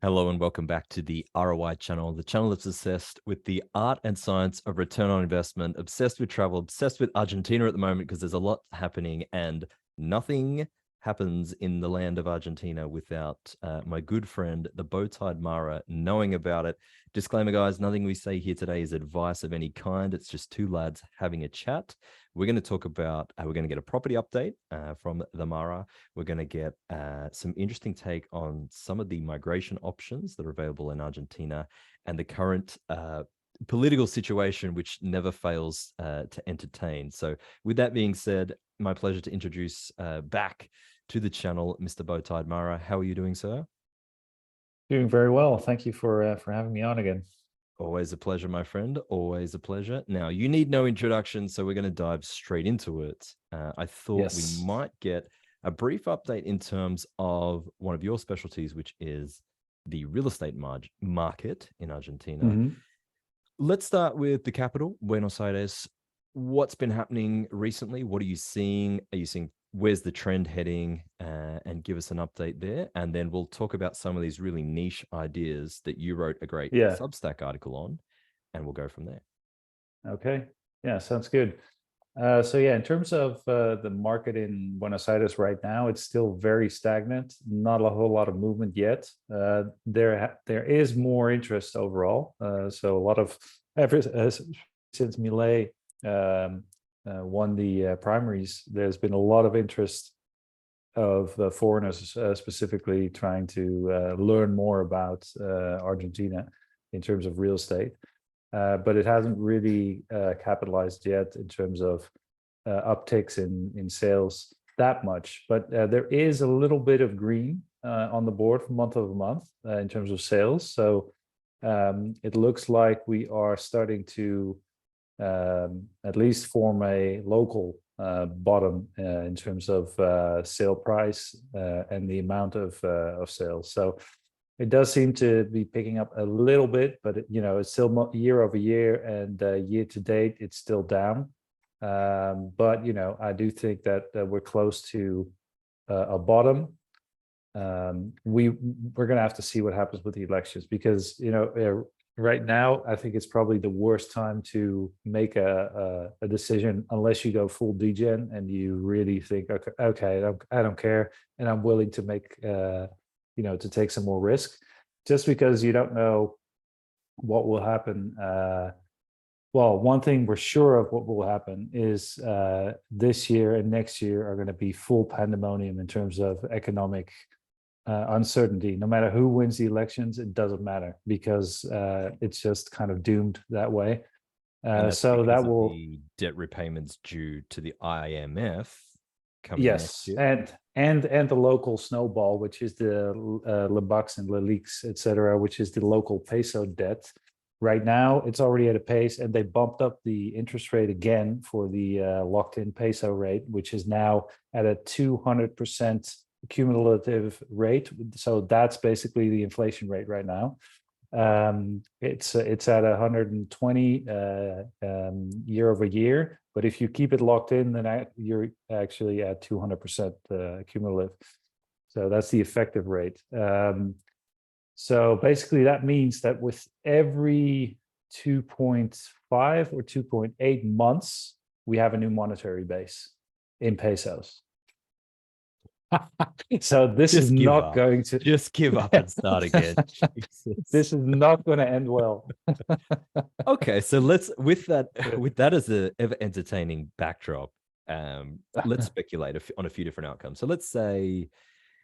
Hello and welcome back to the ROI channel, the channel that's obsessed with the art and science of return on investment, obsessed with travel, obsessed with Argentina at the moment because there's a lot happening and nothing happens in the land of Argentina without my good friend, the bow-tied Mara, knowing about it. Disclaimer, guys, nothing we say here today is advice of any kind. It's just two lads having a chat. We're going to talk about, we're going to get a property update from the Mara. We're going to get some interesting take on some of the migration options that are available in Argentina and the current political situation, which never fails to entertain. So with that being said, my pleasure to introduce back to the channel, Mr. Bowtied Mara. How are you doing, sir? Doing very well. Thank you for having me on again. Always a pleasure, my friend. Always a pleasure. Now, you need no introduction, so we're going to dive straight into it. I thought we Yes. might get a brief update in terms of one of your specialties, which is the real estate market in Argentina. Mhm. Let's start with the capital, Buenos Aires. What's been happening recently? What are you seeing? Are you seeing where's the trend heading? And give us an update there. And then we'll talk about some of these really niche ideas that you wrote a great Yeah. Substack article on, and we'll go from there. Okay. Yeah, sounds good. So yeah, in terms of the market in Buenos Aires right now, it's still very stagnant. Not a whole lot of movement yet. There is more interest overall. So a lot of ever since Milei won the primaries, there's been a lot of interest of foreigners specifically trying to learn more about Argentina in terms of real estate. But it hasn't really capitalized yet in terms of upticks in sales that much. But there is a little bit of green on the board from month over month in terms of sales. So it looks like we are starting to at least form a local bottom in terms of sale price and the amount of sales. So it does seem to be picking up a little bit, but it's still year over year, and year to date it's still down. But I do think that we're close to a bottom. We're going to have to see what happens with the elections, because right now I think it's probably the worst time to make a decision unless you go full degen and you really think, okay, I don't care, and I'm willing to make to take some more risk, just because you don't know what will happen. Well, one thing we're sure of what will happen is this year and next year are going to be full pandemonium in terms of economic uncertainty. No matter who wins the elections, it doesn't matter, because it's just kind of doomed that way. And that's So because that of will, the debt repayments due to the IMF coming next yes, year. and the local snowball, which is the Lebucks and Leliques, etc., which is the local peso debt. Right now, it's already at a pace, and they bumped up the interest rate again for the locked-in peso rate, which is now at a 200% cumulative rate. So that's basically the inflation rate right now. It's at 120 year over year, but if you keep it locked in, then you're actually at 200% cumulative. So that's the effective rate. So basically that means that with every 2.5 or 2.8 months, we have a new monetary base in pesos. So this is Just give not up. going to Just give up and start again. Jesus. this is not going to end well. Okay, so let's with that as a ever entertaining backdrop, let's speculate on a few different outcomes. So let's say,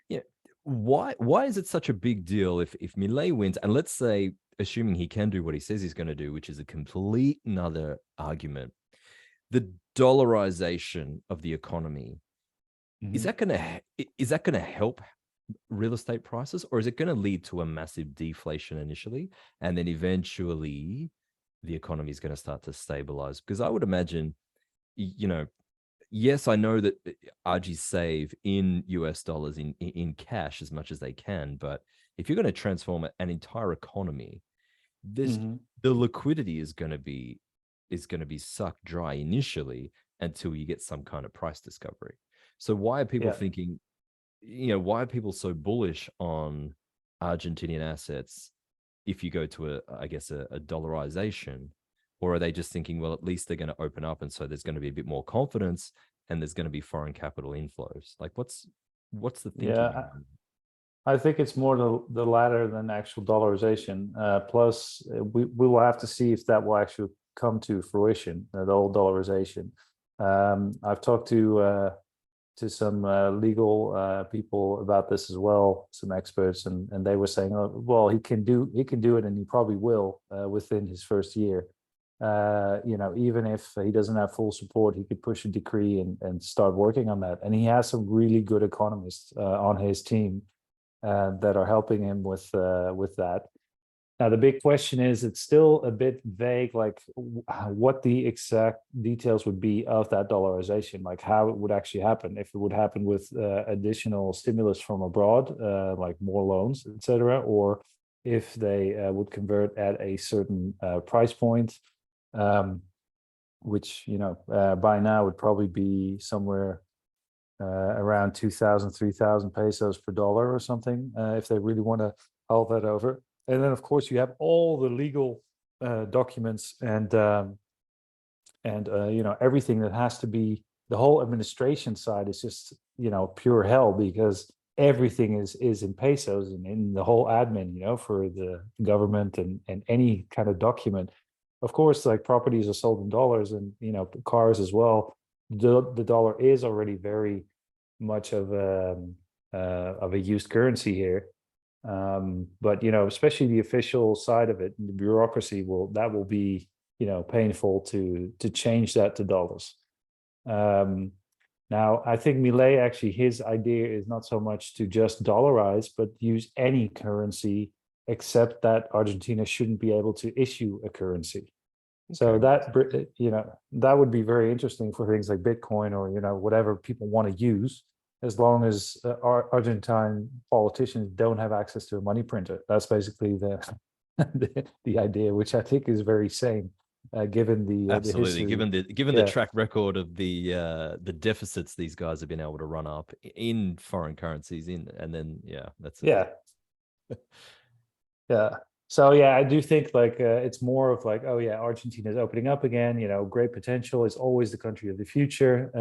yeah, why is it such a big deal if Milei wins? And let's say, assuming he can do what he says he's going to do, which is a complete another argument, the dollarization of the economy, is Mhm. that going to help real estate prices, or is it going to lead to a massive deflation initially, and then eventually the economy is going to start to stabilize? Because I would imagine, yes, I know that RGs save in US dollars in cash as much as they can, but if you're going to transform an entire economy, this Mhm. the liquidity is going to be sucked dry initially until you get some kind of price discovery. So why are people Yeah. thinking, why are people so bullish on Argentinian assets if you go to I guess a dollarization, or are they just thinking, well, at least they're going to open up, and so there's going to be a bit more confidence, and there's going to be foreign capital inflows? Like, what's the thinking Yeah, behind I think it's more the latter than actual dollarization. Plus, we will have to see if that will actually come to fruition, the whole dollarization. I've talked to some legal people about this as well, some experts, and they were saying, oh, well, he can do it, and he probably will within his first year. Even if he doesn't have full support, he could push a decree and start working on that. And he has some really good economists on his team that are helping him with that. Now, the big question is, it's still a bit vague, like what the exact details would be of that dollarization, like how it would actually happen, if it would happen with additional stimulus from abroad, like more loans, etc., or if they would convert at a certain price point, which, by now would probably be somewhere around 2,000, 3,000 pesos per dollar or something, if they really want to hold that over. And then, of course, you have all the legal documents and everything that has to be. The whole administration side is just pure hell, because everything is in pesos, and in the whole admin, for the government and any kind of document. Of course, like properties are sold in dollars, and cars as well. The dollar is already very much of a used currency here. But especially the official side of it, the bureaucracy will be painful to change that to dollars. Now, I think Milei, actually, his idea is not so much to just dollarize, but use any currency, except that Argentina shouldn't be able to issue a currency. So Okay. that would be very interesting for things like Bitcoin, or whatever people want to use, as long as Argentine politicians don't have access to a money printer. That's basically the idea, which I think is very sane, given the Absolutely. history. Given the Yeah, track record of the deficits these guys have been able to run up in foreign currencies, and then that's it. yeah, yeah. So yeah, I do think like it's more of like, oh yeah, Argentina is opening up again. Great potential. It's always the country of the future.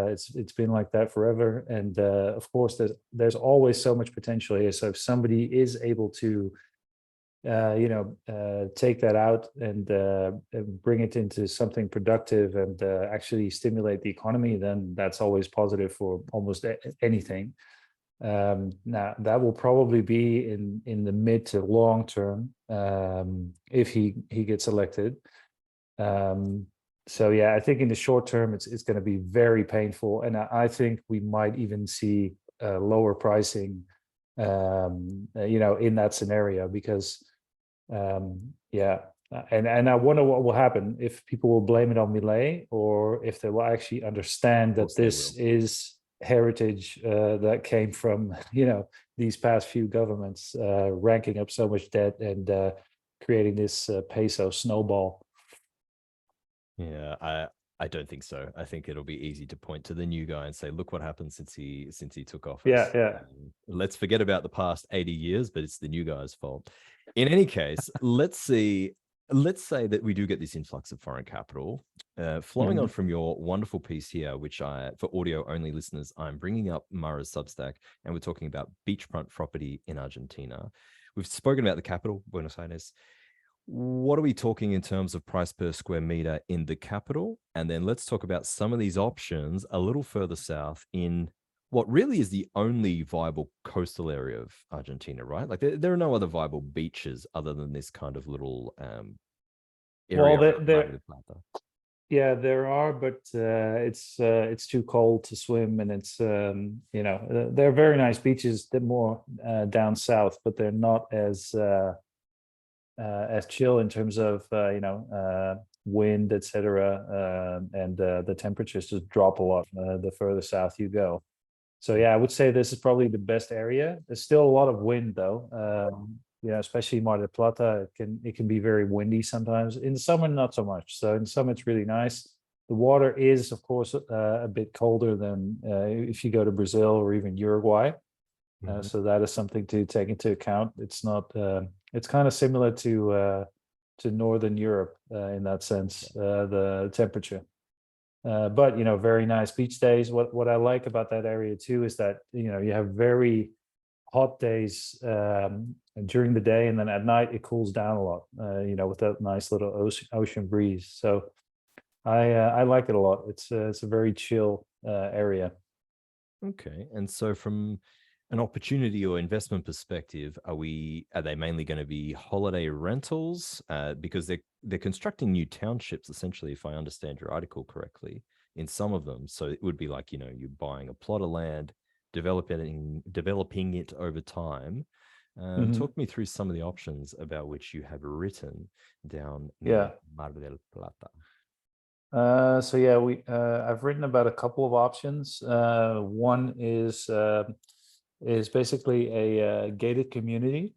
It's been like that forever, and of course, there's always so much potential here. So if somebody is able to, take that out and bring it into something productive and actually stimulate the economy, then that's always positive for almost anything. Now, that will probably be in the mid to long term, if he gets elected. So yeah, I think in the short term it's going to be very painful, and I think we might even see lower pricing, in that scenario, because yeah. And I wonder what will happen, if people will blame it on Milei, or if they will actually understand Of that course they this will. is heritage that came from these past few governments ranking up so much debt and creating this peso snowball. Yeah, I don't think so. I think it'll be easy to point to the new guy and say, look what happened since he took Yeah, office. yeah. Let's forget about the past 80 years, but it's the new guy's fault. In any case, let's say that we do get this influx of foreign capital. Flowing on Mhm. from your wonderful piece here, which for audio only listeners, I'm bringing up Mara's Substack, and we're talking about beachfront property in Argentina. We've spoken about the capital, Buenos Aires. What are we talking in terms of price per square meter in the capital? And then let's talk about some of these options a little further south in what really is the only viable coastal area of Argentina, right? Like there are no other viable beaches other than this kind of little Well, area around Mar del Plata. yeah, there are, but it's too cold to swim, and it's they're very nice beaches. They're more down south, but they're not as chill in terms of wind, etc. And the temperatures just drop a lot the further south you go. So yeah, I would say this is probably the best area. There's still a lot of wind though. Especially Mar del Plata, it can be very windy sometimes. In the summer, not so much. So in summer, it's really nice. The water is, of course, a bit colder than if you go to Brazil or even Uruguay. So that is something to take into account. It's not. It's kind of similar to Northern Europe in that sense, the temperature. But very nice beach days. What I like about that area too is that you have very hot days during the day, and then at night it cools down a lot. With that nice little ocean breeze. So I like it a lot. It's a very chill area. Okay. And so from an opportunity or investment perspective, are they mainly going to be holiday rentals? Because they're constructing new townships, essentially, if I understand your article correctly, in some of them. So it would be like, you're buying a plot of land, developing it over time. Talk me through some of the options about which you have written down near Yeah. Mar del Plata. So yeah, I've written about a couple of options. One is basically a gated community,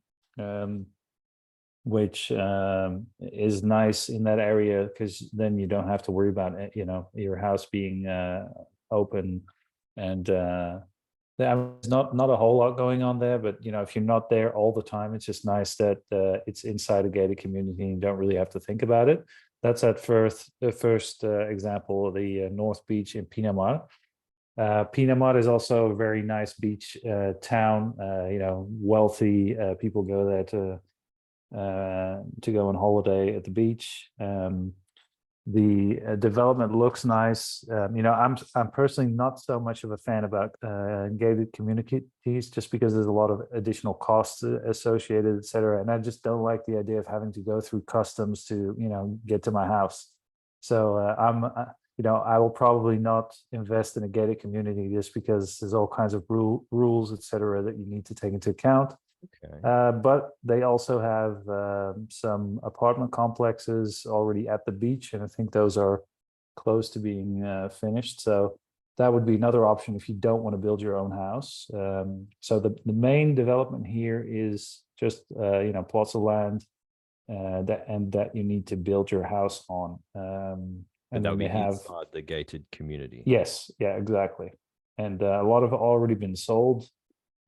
which is nice in that area because then you don't have to worry about your house being open, and there's not a whole lot going on there. But if you're not there all the time, it's just nice that it's inside a gated community and you don't really have to think about it. That's the first example of the North Beach in Pinamar. Pinamar is also a very nice beach town. Wealthy people go there to go on holiday at the beach. The development looks nice. I'm personally not so much of a fan about gated communities, just because there's a lot of additional costs associated, et cetera. And I just don't like the idea of having to go through customs to get to my house. So I will probably not invest in a gated community just because there's all kinds of rules, et cetera, that you need to take into account. Okay. But they also have some apartment complexes already at the beach, and I think those are close to being finished. So that would be another option if you don't want to build your own house. So the main development here is just plots of land that you need to build your house on. And that'll be inside the gated community. Yes, yeah, exactly. And a lot have already been sold.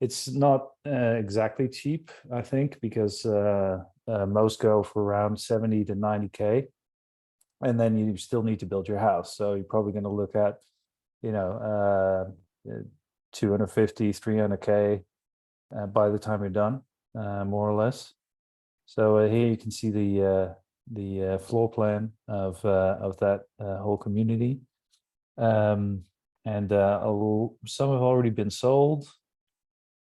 It's not exactly cheap, I think, because most go for around 70 to 90K, and then you still need to build your house. So you're probably going to look at, 250, 300K by the time you're done, more or less. So here you can see the floor plan of that whole community, and some have already been sold.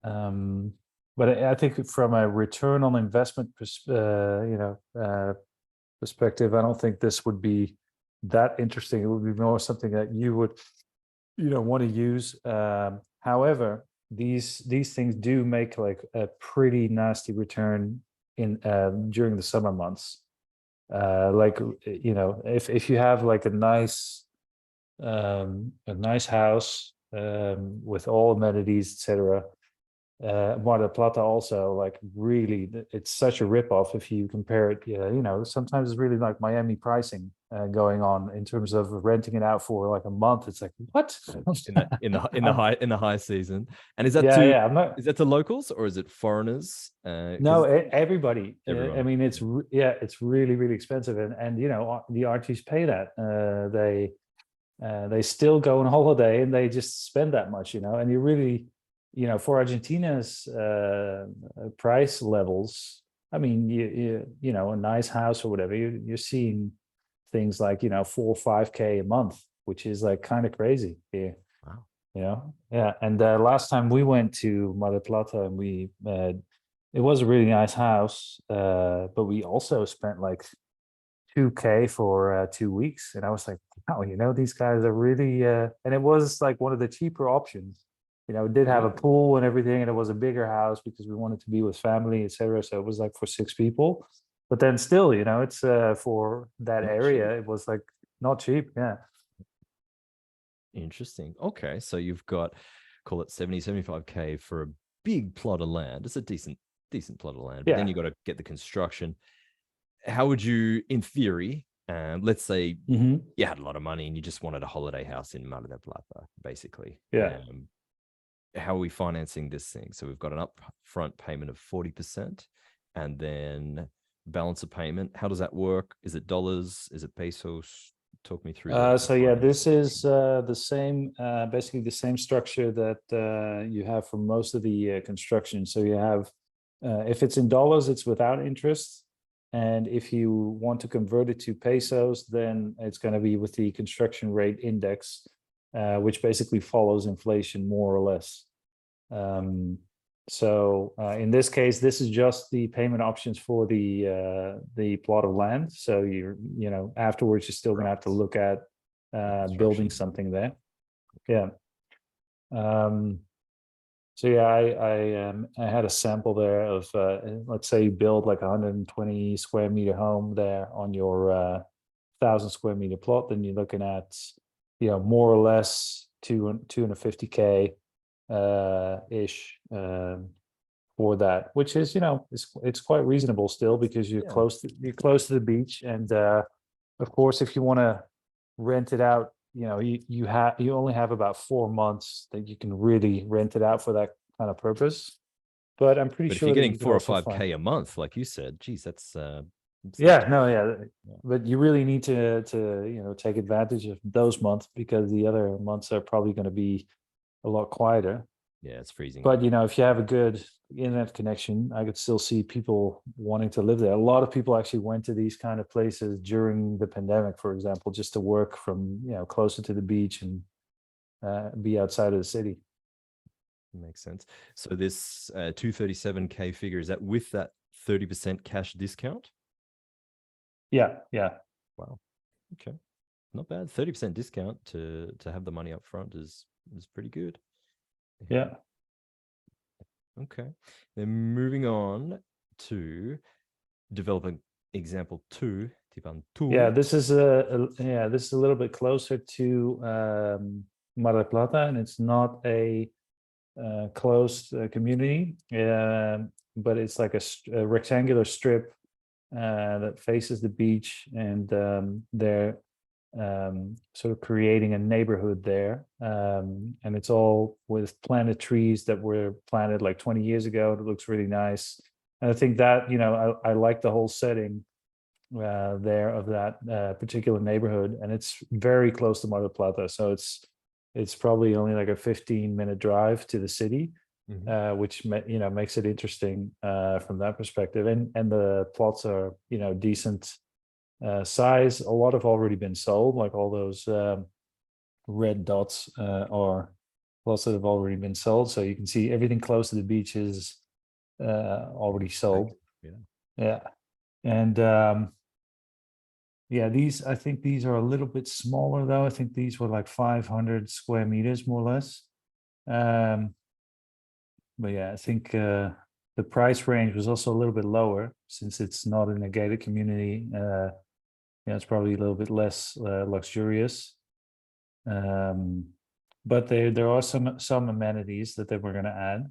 But I think from a return on investment perspective, I don't think this would be that interesting. It would be more something that you would want to use. However, these things do make like a pretty nasty return in during the summer months. If you have like a nice house with all amenities, etc. Mar del Plata also, like, really, it's such a ripoff if you compare it. Sometimes it's really like Miami pricing going on in terms of renting it out for like a month. It's like, what? in the high season. And is that is that to locals or is it foreigners? No, everybody. Everyone. I mean, it's really, really expensive, and the artists pay that. They still go on holiday and they just spend that much, and you really, for Argentina's price levels, I mean, a nice house or whatever, you're seeing things like 4 or 5K a month, which is like kind of crazy here. Wow. Yeah. And last time we went to Mar del Plata, and it was a really nice house, but we also spent like 2K for 2 weeks, and I was like, wow, these guys are really, and it was like one of the cheaper options. It did have a pool and everything, and it was a bigger house because we wanted to be with family, etc. So it was like for 6 people, but then still, it's for that Not area, cheap. it was like not cheap. Yeah. Interesting. Okay, so you've got, call it 70, 75K for a big plot of land. It's a decent plot of land, but then you got to get the construction. How would you, in theory, let's say you had a lot of money and you just wanted a holiday house in Mar del Plata, basically. Yeah. how are we financing this thing? So we've got an upfront payment of 40%, and then balance of payment. How does that work? Is it dollars? Is it pesos? Talk me through the So yeah, this financing. is the same, basically the same structure that you have for most of the construction. So you have, if it's in dollars, it's without interest. And if you want to convert it to pesos, then it's going to be with the construction rate index, which basically follows inflation more or less. So in this case, this is just the payment options for the plot of land. So afterwards you're still going to have to look at building Construction. something there. Yeah. So yeah, I had a sample there of let's say you build like 120 square meter home there on your 1,000 square meter plot. Then you're looking at more or less 250K ish for that, which is it's quite reasonable still, because you're Yeah. close to the beach. And of course, if you want to rent it out, you only have about 4 months that you can really rent it out for that kind of purpose. But I'm pretty But if sure you're that getting you could 4 or also find. 5K a month, like you said, geez, that's Yeah, no, yeah, yeah. but you really need to take advantage of those months, because the other months are probably going to be a lot quieter. Yeah, it's freezing But out. if you have a good internet connection, I could still see people wanting to live there. A lot of people actually went to these kind of places during the pandemic, for example, just to work from closer to the beach and be outside of the city. Makes sense. So this 237K figure, is that with that 30% cash discount? Yeah, yeah, Wow. Okay. Not bad. 30% discount to have the money up front is pretty good. yeah. Okay. Then moving on to developing example two, Tipan Yeah, two. this is this is a little bit closer to Mar del Plata, and it's not a closed community, but it's like a rectangular strip that faces the beach, and they're sort of creating a neighborhood there, and it's all with planted trees that were planted like 20 years ago. It looks really nice, and I think that I like the whole setting there of that particular neighborhood, and it's very close to Mar del Plata, so it's probably only like a 15-minute drive to the city, which makes it interesting from that perspective. And the plots are decent size. A lot have already been sold, like all those red dots are plots that have already been sold. So you can see everything close to the beach is already sold. Yeah. Yeah, and yeah, I think these are a little bit smaller though. I think these were like 500 square meters, more or less. But yeah, I think the price range was also a little bit lower, since it's not in a gated community. It's probably a little bit less luxurious. But there are some amenities that they were going to add.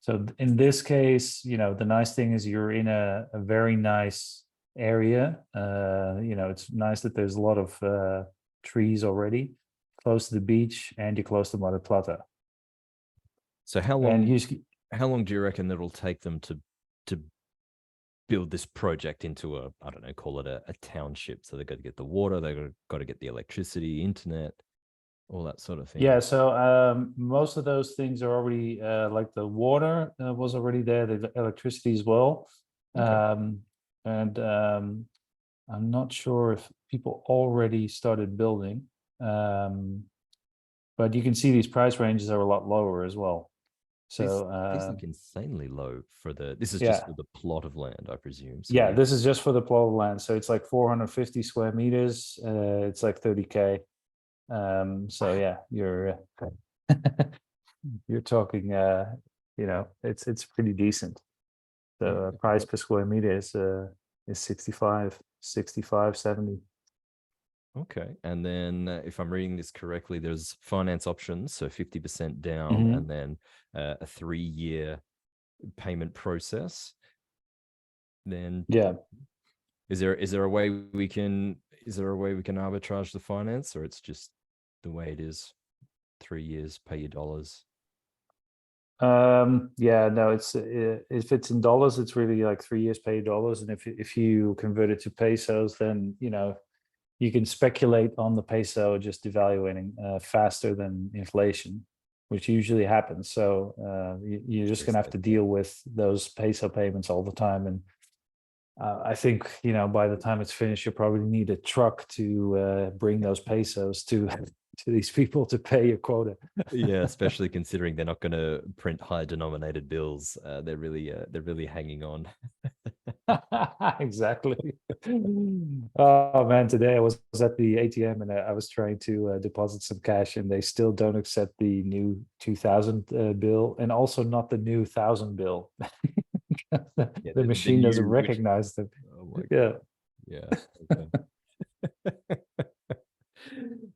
So in this case, the nice thing is you're in a very nice area. It's nice that there's a lot of trees already close to the beach, and you're close to Mar del Plata. So And how long do you reckon it'll take them to build this project into a, I don't know, call it a township? So they've got to get the water, they've got to get the electricity, internet, all that sort of thing. Yeah, so most of those things are already like the water was already there, the electricity as well. Okay. And I'm not sure if people already started building, but you can see these price ranges are a lot lower as well. So These look insanely low for this is just yeah, for the plot of land, I presume. So yeah, this is just for the plot of land. So it's like 450 square meters. It's like 30K. So yeah, you're talking it's pretty decent. The okay. price per square meter is 65, 70. Okay. And then if I'm reading this correctly, there's finance options, so 50% down, Hmm. and then a 3-year payment process. Then Yeah. is there a way we can arbitrage the finance, or it's just the way it is? 3 years, pay your dollars? Yeah, no, it's if it's in dollars, it's really like 3 years pay dollars, and if you convert it to pesos, then you can speculate on the peso just devaluating faster than inflation, which usually happens. So you're just Very going to have to expensive. deal with those peso payments all the time. And I think, by the time it's finished, you'll probably need a truck to bring those pesos to to these people to pay your quota. Yeah, especially considering they're not going to print high denominated bills. They're really hanging on. Exactly. Oh man, today I was at the ATM and I was trying to deposit some cash, and they still don't accept the new 2000 bill, and also not the new 1000 bill. Yeah, The the machine doesn't new which. recognize them. Oh my Yeah. god. Yeah. Okay.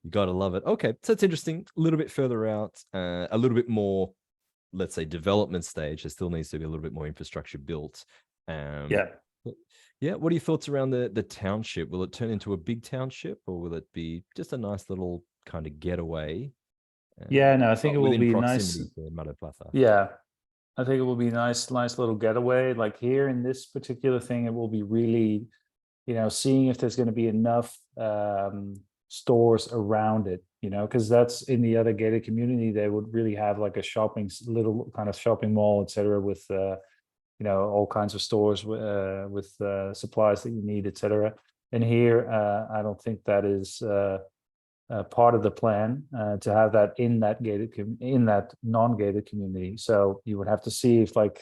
You gotta love it. Okay, so it's interesting. A little bit further out, a little bit more, let's say, development stage. There still needs to be a little bit more infrastructure built. Yeah. Yeah. What are your thoughts around the township? Will it turn into a big township, or will it be just a nice little kind of getaway? Yeah, no, I think it will Within be nice. proximity to Mar del Plata. Yeah, I think it will be nice little getaway. Like here in this particular thing, it will be really, seeing if there's going to be enough stores around it, because that's in the other gated community. They would really have like a little kind of shopping mall, etc., with all kinds of stores with supplies that you need, etc. And here, I don't think that is part of the plan to have that in that in that non-gated community. So you would have to see if, like,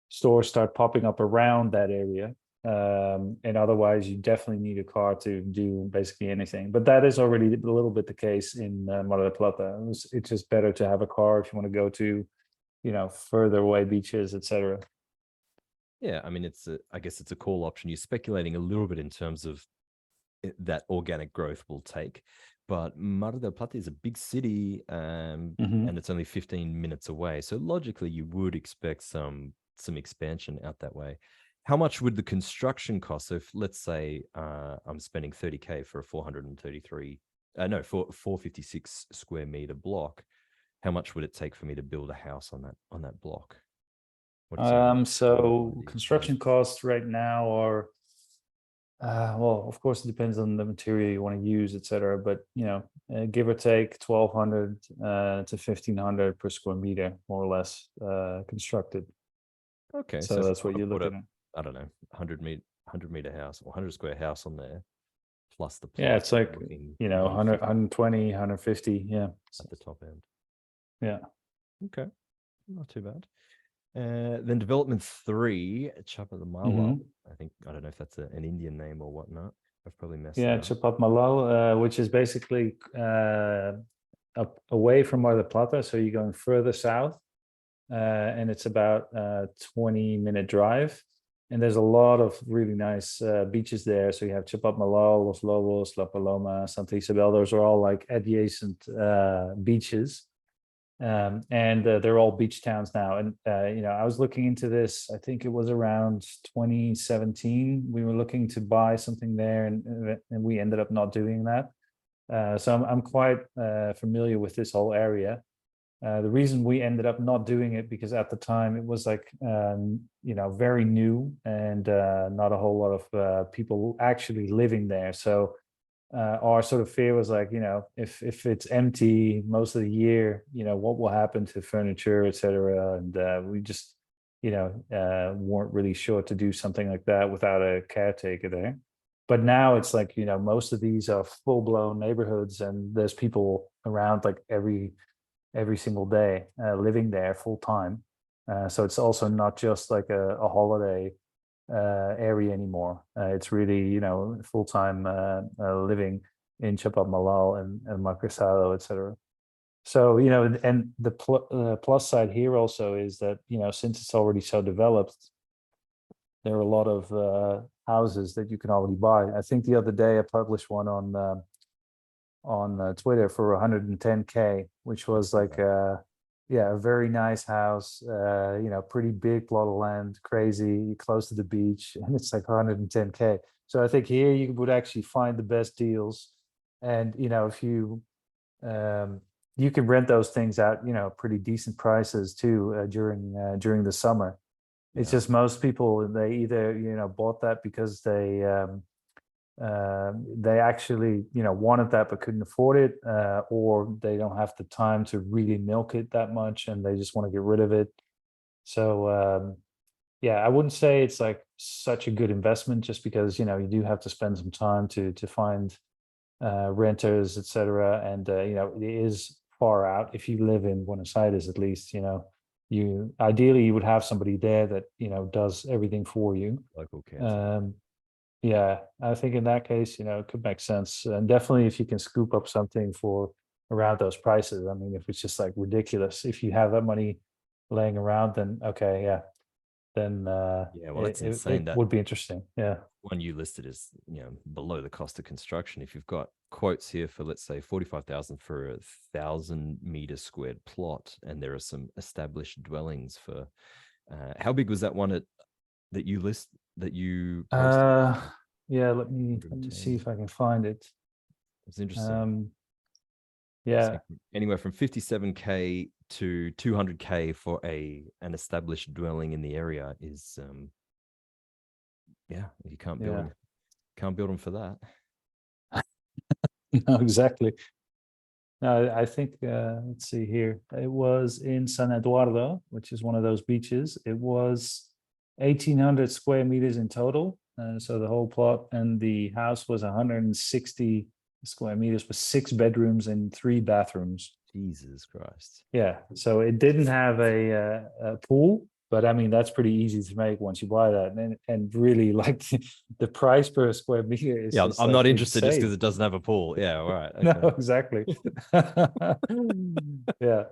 stores start popping up around that area. And otherwise, you definitely need a car to do basically anything. But that is already a little bit the case in Mar del Plata. It's just better to have a car if you want to go to, further away beaches, etc. Yeah, I mean, I guess it's a call option. You're speculating a little bit in terms of that organic growth will take. But Mar del Plata is a big city, Mm-hmm. and it's only 15 minutes away. So logically, you would expect some expansion out that way. How much would the construction cost? So if, let's say, I'm spending 30K for a 433, no, for 456 square meter block, how much would it take for me to build a house on that block? What's your rough So idea? construction costs right now are, well, of course, it depends on the material you want to use, etc. But give or take 1,200 to 1,500 per square meter, more or less, constructed. Okay, so So if I that's what want to you're put a, looking at. I don't know, 100 meter house or 100 square house on there, plus the Yeah, plus, it's like, I'm looking 100, 150 120, 150. Yeah. at the top end. Yeah. Okay, not too bad. Then development 3, Chapa the Mala. Hmm. I don't know if that's an Indian name or whatnot. I've probably messed Yeah, it up. Chapat Malal, which is basically up away from Mar del Plata. So you're going further south, and it's about a 20-minute drive. And there's a lot of really nice beaches there. So you have Chapat Malal, Los Lobos, La Paloma, Santa Isabel. Those are all like adjacent beaches. And they're all beach towns now. And I was looking into this. I think it was around 2017. We were looking to buy something there, and we ended up not doing that. So I'm quite familiar with this whole area. The reason we ended up not doing it, because at the time it was like very new, and not a whole lot of people actually living there. So our sort of fear was like, if it's empty most of the year, what will happen to furniture, etc. And we just weren't really sure to do something like that without a caretaker there. But now it's like, most of these are full-blown neighborhoods, and there's people around like every single day living there full time. So it's also not just like a holiday area anymore. It's really, full time living in Chapadmalal and Macrosado, etc. So, and the plus side here also is that, since it's already so developed, there are a lot of houses that you can already buy. I think the other day I published one on Twitter for 110K, which was like a very nice house, pretty big plot of land, crazy close to the beach, and it's like 110K. So I think here you would actually find the best deals. And if you you can rent those things out, pretty decent prices too, during the summer. It's Yeah. just most people, they either bought that because they actually wanted that but couldn't afford it, or they don't have the time to really milk it that much and they just want to get rid of it. So yeah, I wouldn't say it's like such a good investment, just because you do have to spend some time to find renters, etc. And it is far out. If you live in Buenos Aires, at least you ideally you would have somebody there that does everything for you. Local council. Um, yeah, I think in that case, it could make sense. And definitely if you can scoop up something for around those prices. I mean, if it's just like ridiculous, if you have that money laying around, then okay, yeah, then Yeah, well, it, that's it, insane. it That would be interesting. Yeah. one you listed is below the cost of construction. If you've got quotes here for, let's say, 45,000 for 1,000 meter squared plot, and there are some established dwellings for how big was that one that you posted? Yeah, let me see 110. if I can find it. It's interesting. Um, So yeah, anywhere from 57K to 200K for an established dwelling in the area is yeah, you yeah, can't build them for that. no, exactly. No, I think let's see here. It was in San Eduardo, which is one of those beaches. It was 1,800 square meters in total. So the whole plot, and the house was 160 square meters with 6 bedrooms and 3 bathrooms. Jesus Christ. Yeah, so it didn't have a pool, but I mean that's pretty easy to make once you buy that, and really like the price per square meter is Yeah, just I'm like not interested just because insane. it doesn't have a pool. Yeah, all right. No, Okay. exactly. Yeah,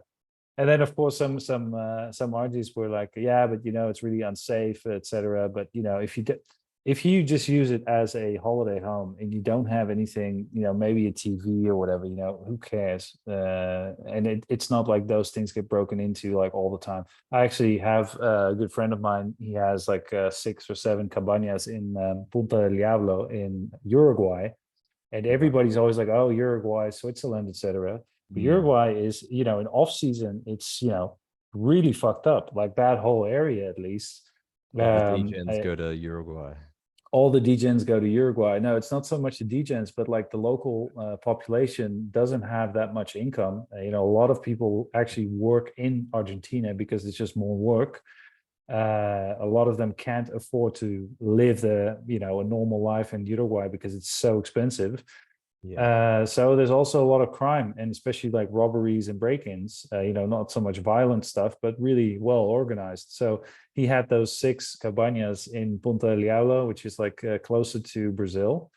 and then of course some artists were like, yeah, but it's really unsafe, etc. But if you just use it as a holiday home and you don't have anything, maybe a TV or whatever, who cares? And it's not like those things get broken into like all the time. I actually have a good friend of mine. He has like 6 or 7 cabañas in Punta del Diablo in Uruguay, and Right. everybody's always like, oh, Uruguay, Switzerland, etc. But Mm. Uruguay is, in off season, it's really fucked up. Like that whole area, at least. All the DJs I, go to Uruguay. all the degens go to Uruguay. No, it's not so much the degens, but like the local population doesn't have that much income. A lot of people actually work in Argentina because it's just more work. A lot of them can't afford to live a normal life in Uruguay because it's so expensive. Yeah. So there's also a lot of crime, and especially like robberies and break-ins. Not so much violent stuff, but really well organized. So he had those 6 cabañas in Punta del Diablo, which is like closer to Brazil.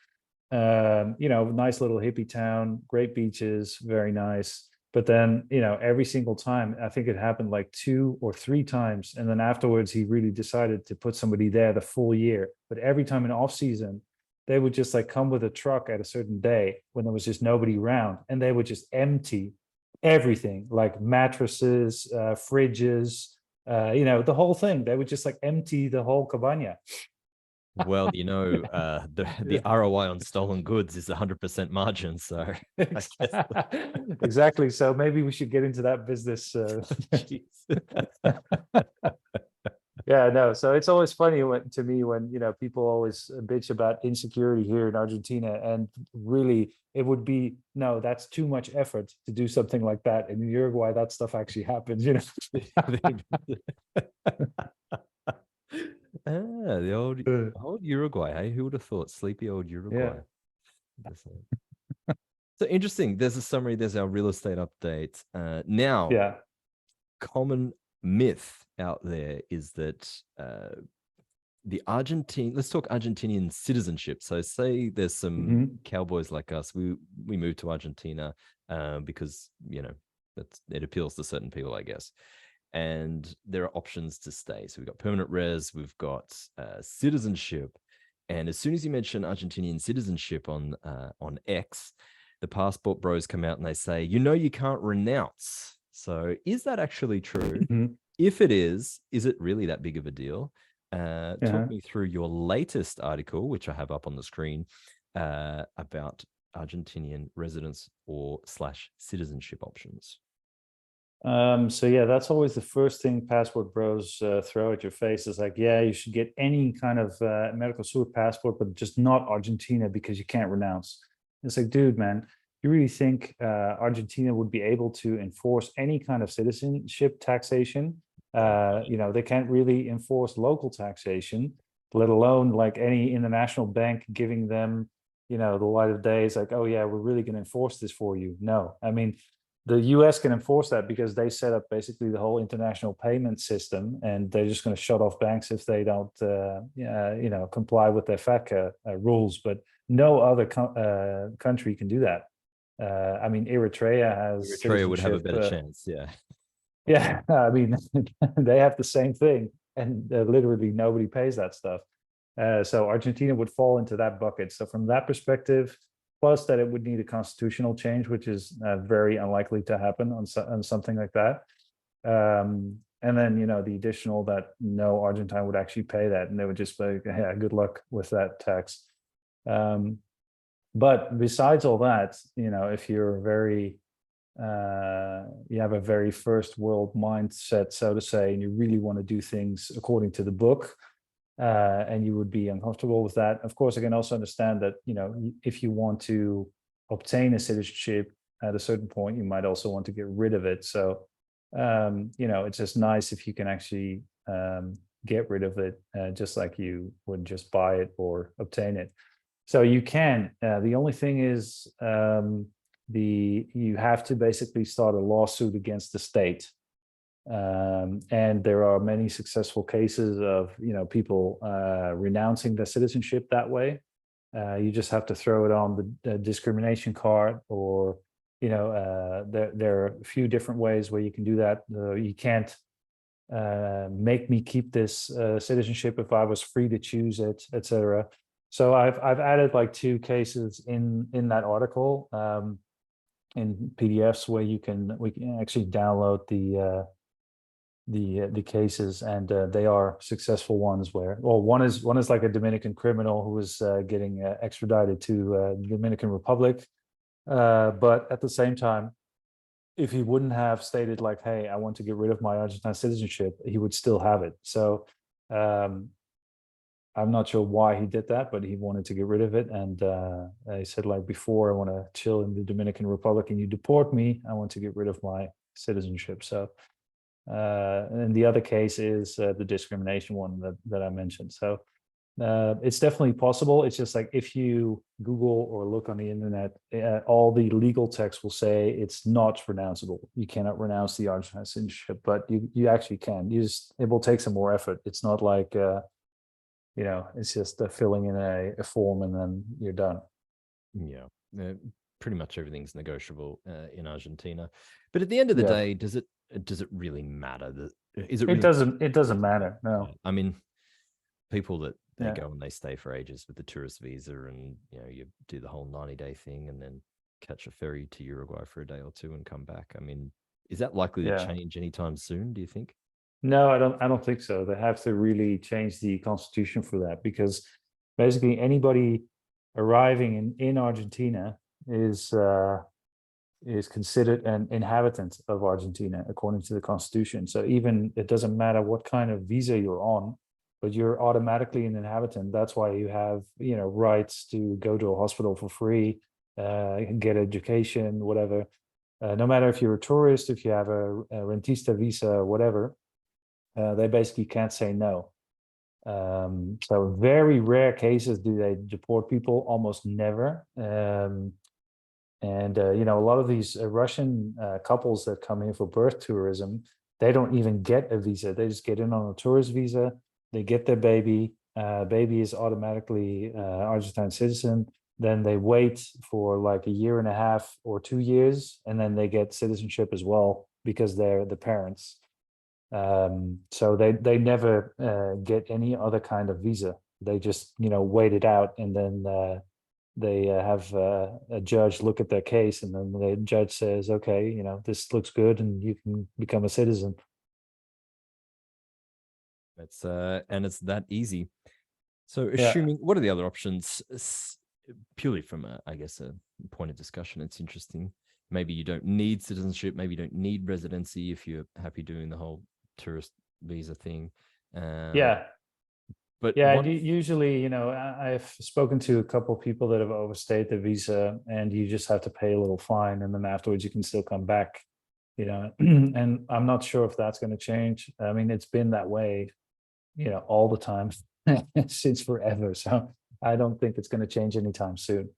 Nice little hippie town, great beaches, very nice. But then, every single time, I think it happened like 2 or 3 times, and then afterwards, he really decided to put somebody there the full year. But every time in off season, they would just like come with a truck at a certain day when there was just nobody around, and they would just empty everything, like mattresses, fridges, the whole thing. They would just like empty the whole cabana. Well, the Yeah. ROI on stolen goods is 100% margin. So I guess. Exactly. So maybe we should get into that business. Jeez. Yeah, no. So it's always funny to me when people always bitch about insecurity here in Argentina, and really it would be no, that's too much effort to do something like that. And in Uruguay, that stuff actually happens. The Uh, old Uruguay. Hey, who would have thought? Sleepy old yeah, Uruguay. So interesting. There's a summary. There's our real estate update. Now, yeah. common myth out there is that let's talk Argentinian citizenship. So say there's some Hmm. cowboys like us. We moved to Argentina because it appeals to certain people, I guess. And there are options to stay. So we've got permanent res, we've got citizenship, and as soon as you mention Argentinian citizenship on X, the passport bros come out and they say, you can't renounce. So is that actually true? Hmm. If it is it really that big of a deal? Talk Yeah. me through your latest article, which I have up on the screen, about Argentinian residence or / citizenship options? So yeah, that's always the first thing passport bros throw at your face is like, yeah, you should get any kind of Mercosur passport, but just not Argentina because you can't renounce. It's like, dude, man, you really think Argentina would be able to enforce any kind of citizenship taxation? They can't really enforce local taxation, let alone like any international bank giving them, the light of day. It's like, oh yeah, we're really going to enforce this for you. No, I mean, the US can enforce that because they set up basically the whole international payment system, and they're just going to shut off banks if they don't, comply with their FATCA rules. But no other country can do that. I mean, Eritrea has Eritrea would have a citizenship. better chance, yeah. Yeah, I mean, they have the same thing, and literally nobody pays that stuff. So Argentina would fall into that bucket. So from that perspective, plus that it would need a constitutional change, which is very unlikely to happen on something like that. And then, the additional that no Argentine would actually pay that, and they would just say, yeah, good luck with that tax. But besides all that, if you're you have a very first world mindset, so to say, and you really want to do things according to the book, and you would be uncomfortable with that. Of course, I can also understand that, if you want to obtain a citizenship at a certain point, you might also want to get rid of it. So, it's just nice if you can actually get rid of it, just like you would just buy it or obtain it. So you can. The only thing is, you have to basically start a lawsuit against the state. And there are many successful cases of people renouncing their citizenship that way. You just have to throw it on the discrimination card, or there are a few different ways where you can do that. You can't make me keep this citizenship if I was free to choose it, etc. So I've added like 2 cases in that article, in PDFs where we can actually download the cases, and they are successful ones where, well, one is like a Dominican criminal who was getting extradited to the Dominican Republic, but at the same time, if he wouldn't have stated like, hey, I want to get rid of my Argentine citizenship, he would still have it. So I'm not sure why he did that, but he wanted to get rid of it. And he said, like, before I want to chill in the Dominican Republic and you deport me, I want to get rid of my citizenship. So, and the other case is the discrimination one that I mentioned. So it's definitely possible. It's just like, if you Google or look on the internet, all the legal text will say it's not renounceable. You cannot renounce the Argentine citizenship, but you actually can. It will take some more effort. It's not like, it's just filling in a form and then you're done. Yeah, pretty much everything's negotiable in Argentina. But at the end of the Yeah, day, does it really matter? Is it it really? doesn't matter. No. I mean, people that they Yeah. go and they stay for ages with the tourist visa, and you do the whole 90-day thing and then catch a ferry to Uruguay for a day or two and come back. I mean, is that likely to Yeah. change anytime soon, do you think? No, I don't think so. They have to really change the constitution for that, because basically anybody arriving in Argentina is considered an inhabitant of Argentina according to the constitution. So even it doesn't matter what kind of visa you're on, but you're automatically an inhabitant. That's why you have rights to go to a hospital for free, get education, whatever. No matter if you're a tourist, if you have a rentista visa, whatever, they basically can't say no. So very rare cases do they deport people, almost never. And a lot of these Russian couples that come here for birth tourism, they don't even get a visa. They just get in on a tourist visa. They get their baby. Baby is automatically Argentine citizen. Then they wait for like a year and a half or 2 years, and then they get citizenship as well because they're the parents. So they never get any other kind of visa. They just wait it out, and then they have a judge look at their case, and then the judge says, okay, this looks good and you can become a citizen. And it's that easy. So Yeah. assuming, what are the other options? purely from I guess a point of discussion, it's interesting. Maybe you don't need citizenship, maybe you don't need residency if you're happy doing the whole tourist visa thing. Yeah. But Yeah, one, usually, I've spoken to a couple of people that have overstayed the visa, and you just have to pay a little fine, and then afterwards you can still come back, And I'm not sure if that's going to change. I mean, it's been that way, all the time since forever. So I don't think it's going to change anytime soon.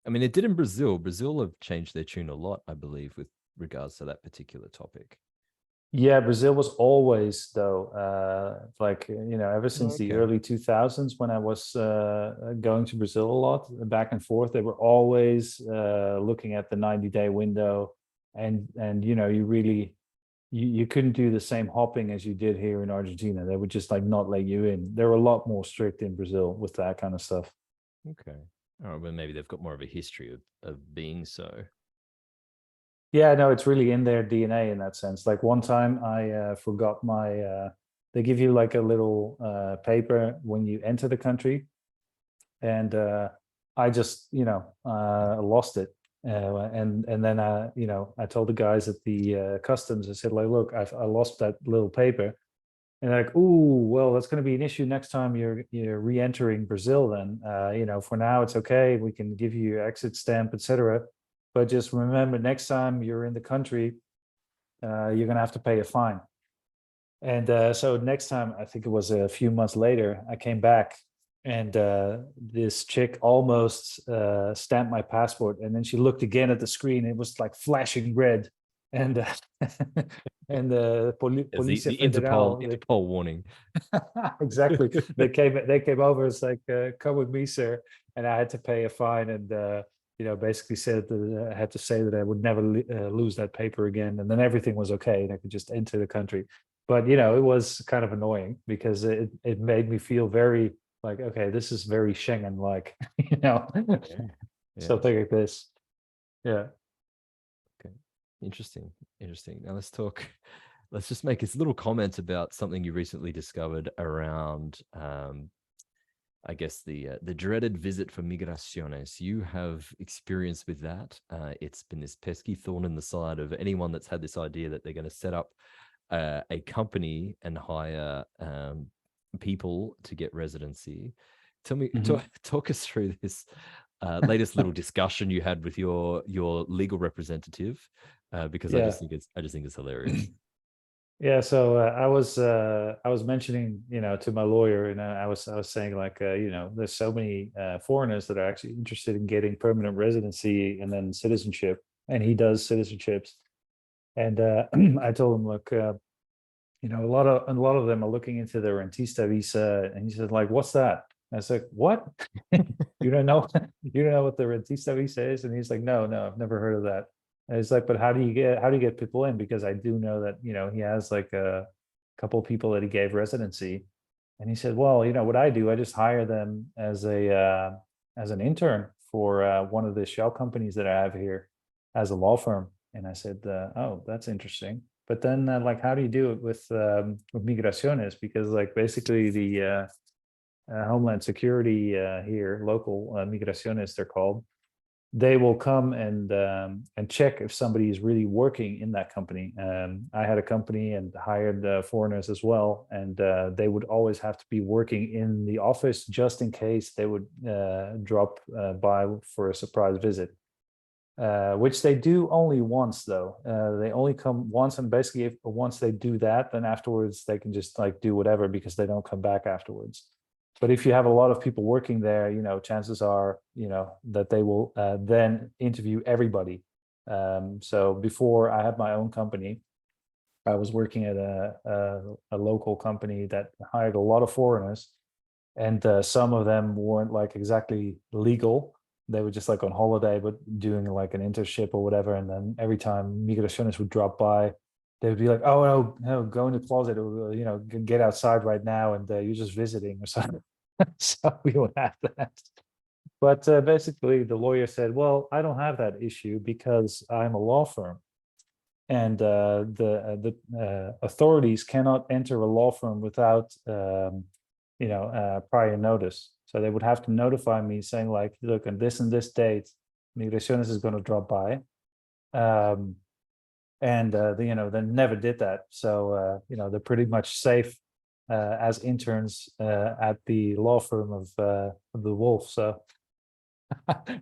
I mean, it did in Brazil. Brazil have changed their tune a lot, I believe, with regards to that particular topic. Yeah, Brazil was always though, ever since the Okay. early 2000s when I was going to Brazil a lot, back and forth. They were always looking at the 90-day window, and you couldn't do the same hopping as you did here in Argentina. They would just like not let you in. They were a lot more strict in Brazil with that kind of stuff. Okay. All right. Well, maybe they've got more of a history of being so. Yeah, no, it's really in their DNA in that sense. Like one time I forgot my, they give you like a little paper when you enter the country. And I just, lost it. And then, I told the guys at the customs, I said, like, look, I lost that little paper. And they're like, ooh, well, that's going to be an issue next time you're re-entering Brazil. Then, for now it's okay. We can give you your exit stamp, etc. But just remember, next time you're in the country, you're going to have to pay a fine. And so next time, I think it was a few months later, I came back, and this chick almost stamped my passport, and then she looked again at the screen. It was like flashing red, and and As the, Policia the Interpol Federal, Interpol warning. exactly. They came over. It's like, come with me, sir. And I had to pay a fine, and basically said that I had to say that I would never lose that paper again, and then everything was okay, and I could just enter the country. But it was kind of annoying because it made me feel very like, okay, this is very Schengen like, Yeah. Yeah. something like this. Yeah. Okay. Interesting. Interesting. Now let's talk. Let's just make a little comment about something you recently discovered around, I guess the dreaded visit for migraciones. You have experience with that. It's been this pesky thorn in the side of anyone that's had this idea that they're going to set up a company and hire people to get residency. Tell me, Mhm. talk us through this latest little discussion you had with your legal representative, because Yeah. I just think it's hilarious. Yeah, so I was mentioning, to my lawyer, and I was saying like, there's so many foreigners that are actually interested in getting permanent residency and then citizenship, and he does citizenships. And I told him, look, a lot of them are looking into the rentista visa, and he said, like, what's that? And I said, what? You don't know? You don't know what the rentista visa is? And he's like, no, I've never heard of that. And it's like, but how do you get people in? Because I do know that he has like a couple of people that he gave residency, and he said, well, what I do, I just hire them as an intern for one of the shell companies that I have here as a law firm. And I said, oh, that's interesting. But then, like, how do you do it with migraciones? Because like basically the Homeland Security here, local migraciones, they're called. They will come and check if somebody is really working in that company. I had a company and hired foreigners as well, and they would always have to be working in the office just in case they would drop by for a surprise visit. Which they do only once though. They only come once, and basically once they do that, then afterwards they can just like do whatever because they don't come back afterwards. But if you have a lot of people working there, chances are, that they will then interview everybody. So before I had my own company, I was working at a local company that hired a lot of foreigners, and some of them weren't like exactly legal. They were just like on holiday, but doing like an internship or whatever. And then every time migraciones would drop by, they would be like, "Oh no, go in the closet, or get outside right now, and you're just visiting or something." So we would have that. But basically, the lawyer said, "Well, I don't have that issue because I'm a law firm, and the authorities cannot enter a law firm without prior notice. So they would have to notify me saying like, look, on this and this date, Migraciones is going to drop by. They never did that. So, they're pretty much safe as interns at the law firm of the Wolf. So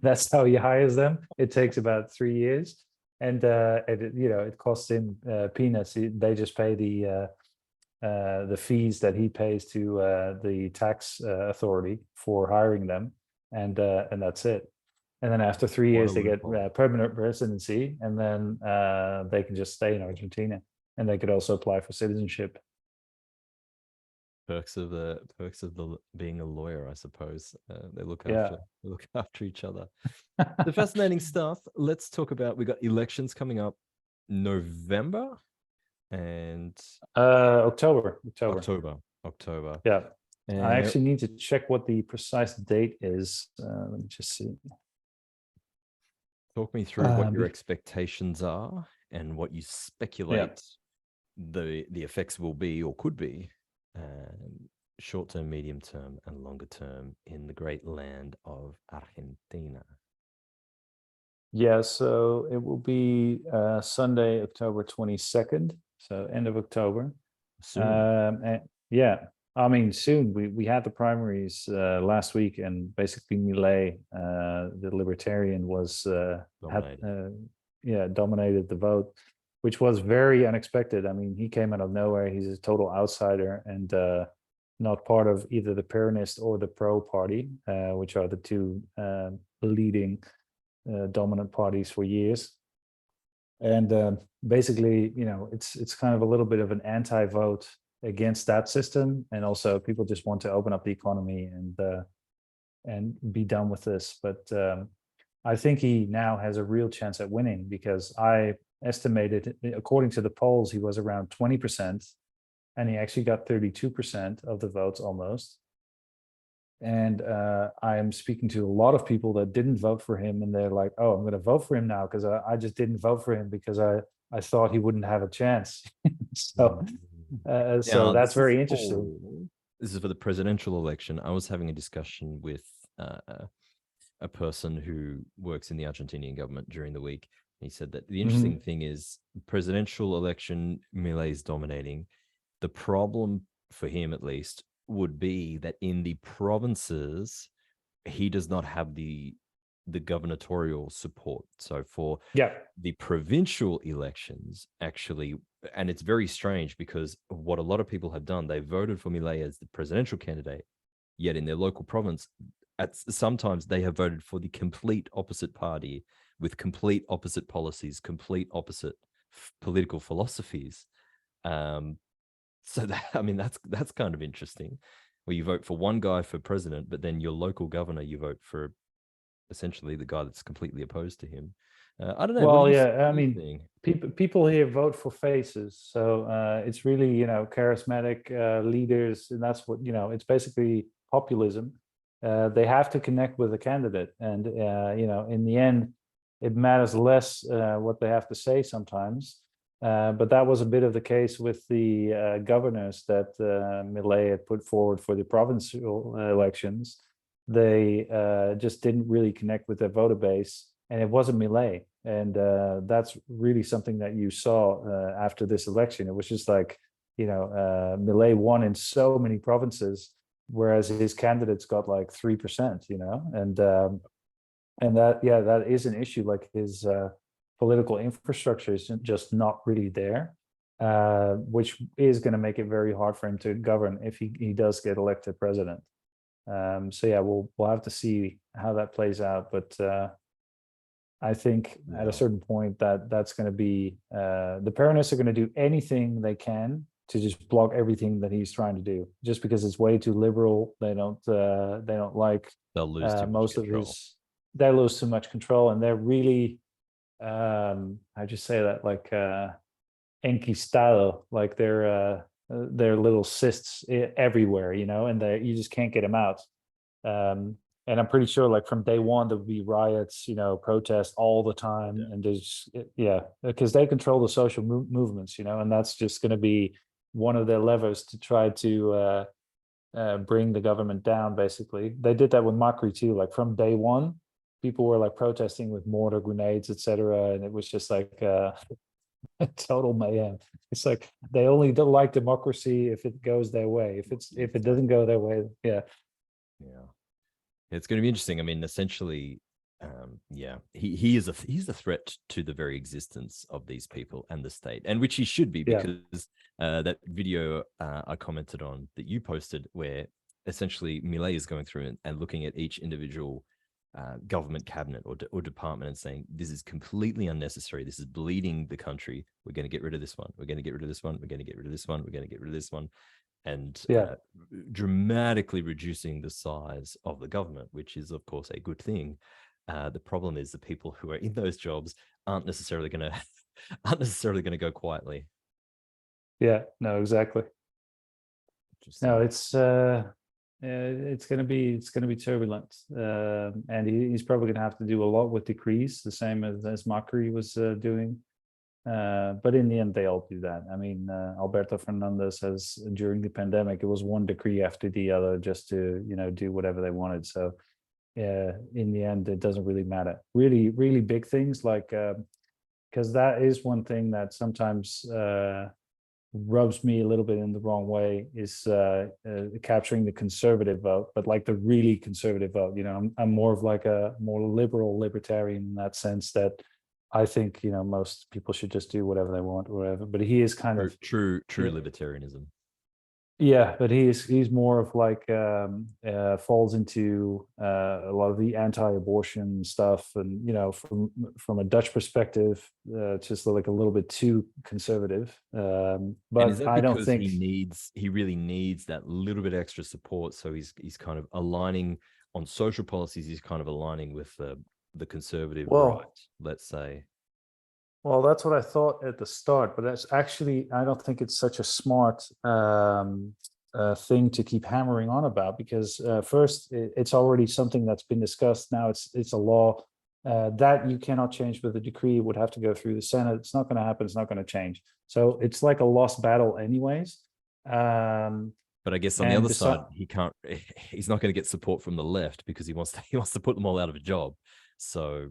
that's how he hires them. It takes about 3 years. And it costs him peanuts. They just pay the fees that he pays to the tax authority for hiring them, and that's it. And then after 3 What a years, they get loophole. permanent residency, and then they can just stay in Argentina, and they could also apply for citizenship. Perks of the being a lawyer, I suppose. They look Yeah. after each other. The fascinating stuff. Let's talk about, we got elections coming up November and October. October. Yeah. I And actually need to check what the precise date is. Let me just see. talk me through what your Be- expectations are and what you yeah. speculate the effects will be or could be, short term, medium term, and longer term in the great land of Argentina. Yeah, so it will be Sunday, October 22nd, so end of October. Soon. And yeah, I mean, soon. We had the primaries last week, and basically Milei, the libertarian, dominated the vote, which was very unexpected. I mean, he came out of nowhere. He's a total outsider and not part of either the Peronist or the Pro Party, which are the two leading dominant parties for years. And basically, it's kind of a little bit of an anti-vote against that system, and also people just want to open up the economy and be done with this. But I think he now has a real chance at winning, because I estimated, according to the polls, he was around 20%, and he actually got 32% of the votes almost. And I am speaking to a lot of people that didn't vote for him, and they're like, "Oh, I'm going to vote for him now because I just didn't vote for him because I thought he wouldn't have a chance." So Now, that's very interesting. This is for the presidential election. I was having a discussion with a person who works in the Argentinian government during the week. He said that the interesting thing is, presidential election, Milei is dominating. The problem for him, at least, would be that in the provinces, he does not have the gubernatorial support. So for the provincial elections, actually, and it's very strange because what a lot of people have done, they voted for Milei as the presidential candidate, yet in their local province, sometimes they have voted for the complete opposite party with complete opposite policies, complete opposite political philosophies. So that's kind of interesting, where you vote for one guy for president, but then your local governor, you vote for essentially the guy that's completely opposed to him. I don't know. Well, yeah, I mean, people here vote for faces, so it's really, charismatic leaders, and that's what, it's basically populism. They have to connect with the candidate, and in the end, it matters less what they have to say sometimes. But that was a bit of the case with the governors that Milei had put forward for the provincial elections. They just didn't really connect with their voter base, and it wasn't Milei. And that's really something that you saw after this election. It was just like, Milei won in so many provinces, whereas his candidates got like 3%, and that is an issue. Like his political infrastructure is just not really there, which is going to make it very hard for him to govern if he does get elected president. So yeah, we'll have to see how that plays out. But I think at a certain point that's going to be the Peronists are going to do anything they can to just block everything that he's trying to do, just because it's way too liberal. They don't like they'll lose too most much of control. they lose too much control, and they're really I just say that, like enquistado, like they're little cysts everywhere, and you just can't get them out. And I'm pretty sure, like from day one, there would be riots, protests all the time, and there's because they control the social movements, and that's just going to be one of their levers to try to bring the government down. Basically, they did that with Macri too. Like from day one, people were like protesting with mortar grenades, etc., and it was just like total mayhem. It's like they only don't like democracy if it goes their way. If it doesn't go their way, yeah. It's going to be interesting. I mean, essentially, he's a threat to the very existence of these people and the state, and which he should be, because that video I commented on that you posted, where essentially Milei is going through and looking at each individual government cabinet or department and saying, this is completely unnecessary. This is bleeding the country. We're going to get rid of this one. We're going to get rid of this one. We're going to get rid of this one. We're going to get rid of this one. And dramatically reducing the size of the government, which is, of course, a good thing. The problem is the people who are in those jobs aren't necessarily going to go quietly. Yeah, no, exactly. No, it's going to be turbulent, and he's probably going to have to do a lot with decrees, the same as Macri was doing. But in the end, they all do that. I mean, Alberto Fernandez has, during the pandemic, it was one decree after the other just to, do whatever they wanted. So in the end, it doesn't really matter. Really, really big things like, because that is one thing that sometimes rubs me a little bit in the wrong way, is capturing the conservative vote, but like the really conservative vote. I'm more of like a more liberal libertarian in that sense, that I think most people should just do whatever they want, or whatever. But he is kind of true libertarianism. Yeah, but he's more of like falls into a lot of the anti-abortion stuff, and from a Dutch perspective, just like a little bit too conservative. But I don't think he really needs that little bit extra support. So he's kind of aligning on social policies. He's kind of aligning with the conservative right, let's say. Well, that's what I thought at the start, but that's actually, I don't think it's such a smart thing to keep hammering on about, because first, it's already something that's been discussed. Now it's a law that you cannot change with a decree. It would have to go through the Senate. It's not going to happen. It's not going to change. So it's like a lost battle anyways. But I guess on the other side, he's not going to get support from the left, because he wants to put them all out of a job. So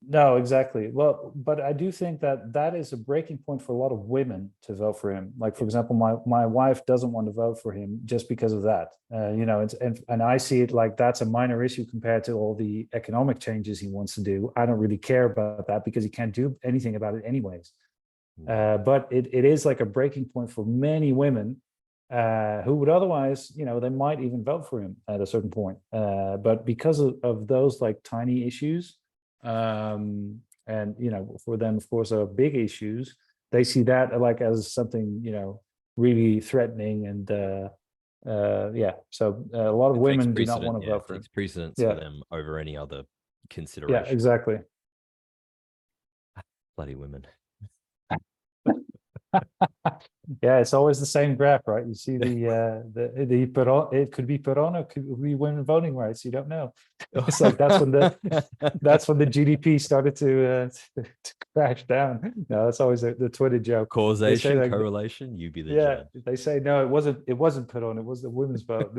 no, exactly. Well, but I do think that is a breaking point for a lot of women to vote for him. Like, for example, my wife doesn't want to vote for him just because of that. And I see it like that's a minor issue compared to all the economic changes he wants to do. I don't really care about that, because he can't do anything about it anyways. But it is like a breaking point for many women who would otherwise, they might even vote for him at a certain point. But because of those like tiny issues, and for them, of course, are big issues, they see that like as something really threatening. And so a lot of women do not want to vote for him. It takes precedence for them over any other consideration. Yeah, exactly. Bloody women. Yeah, it's always the same graph, right? You see the put on, it could be put on, or it could be women voting rights. You don't know. It's like that's when the GDP started to crash down. No, that's always the Twitter joke. Causation, like, correlation. You be the judge. They say no, it wasn't put on. It was the women's vote.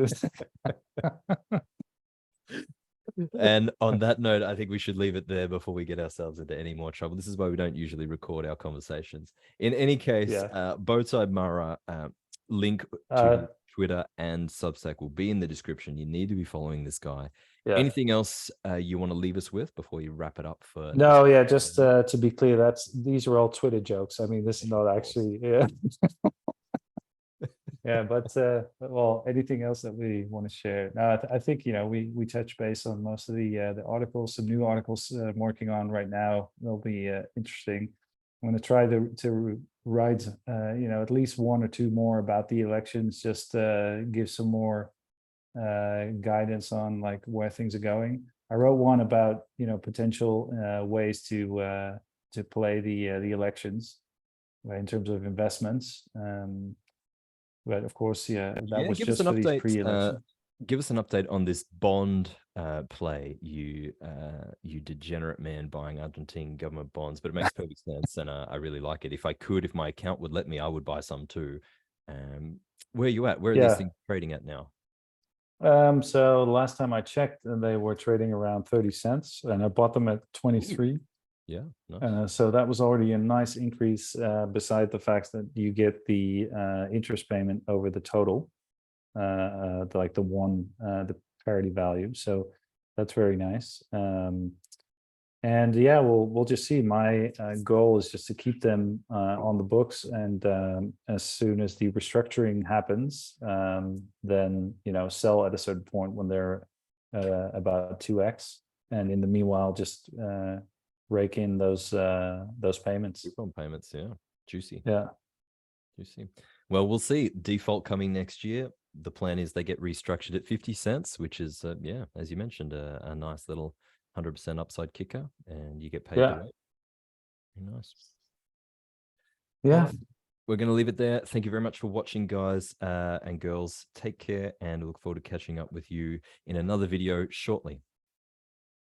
And on that note, I think we should leave it there before we get ourselves into any more trouble. This is why we don't usually record our conversations. In any case, Bowtie Mara link to Twitter and Substack will be in the description. You need to be following this guy. Anything else you want to leave us with before you wrap it up? Just to be clear, these are all Twitter jokes. I mean, this is not actually but anything else that we want to share? No, I think we touch base on most of the articles. Some new articles I'm working on right now. They'll be interesting. I'm going to try to write at least one or two more about the elections, just give some more guidance on like where things are going. I wrote one about potential ways to play the elections in terms of investments. But of course, that was just for these pre-elections. Give us an update on this bond play. You degenerate man buying Argentine government bonds, but it makes perfect sense, and I really like it. If my account would let me, I would buy some too. Where are you at? Where are these things trading at now? So last time I checked, they were trading around 30 cents, and I bought them at 23. Yeah, nice. So that was already a nice increase, beside the fact that you get the interest payment over the total, like the parity value. So that's very nice. And yeah, we'll just see. My goal is just to keep them on the books, and as soon as the restructuring happens, then sell at a certain point when they're about 2x, and in the meanwhile, just rake in those payments. Coupon payments, yeah, juicy. Yeah. Juicy. Well, we'll see. Default coming next year. The plan is they get restructured at 50 cents, which is, yeah, as you mentioned, a nice little 100% upside kicker, and you get paid Yeah. to wait. Very nice. Yeah. Right. We're going to leave it there. Thank you very much for watching, guys and girls. Take care, and look forward to catching up with you in another video shortly.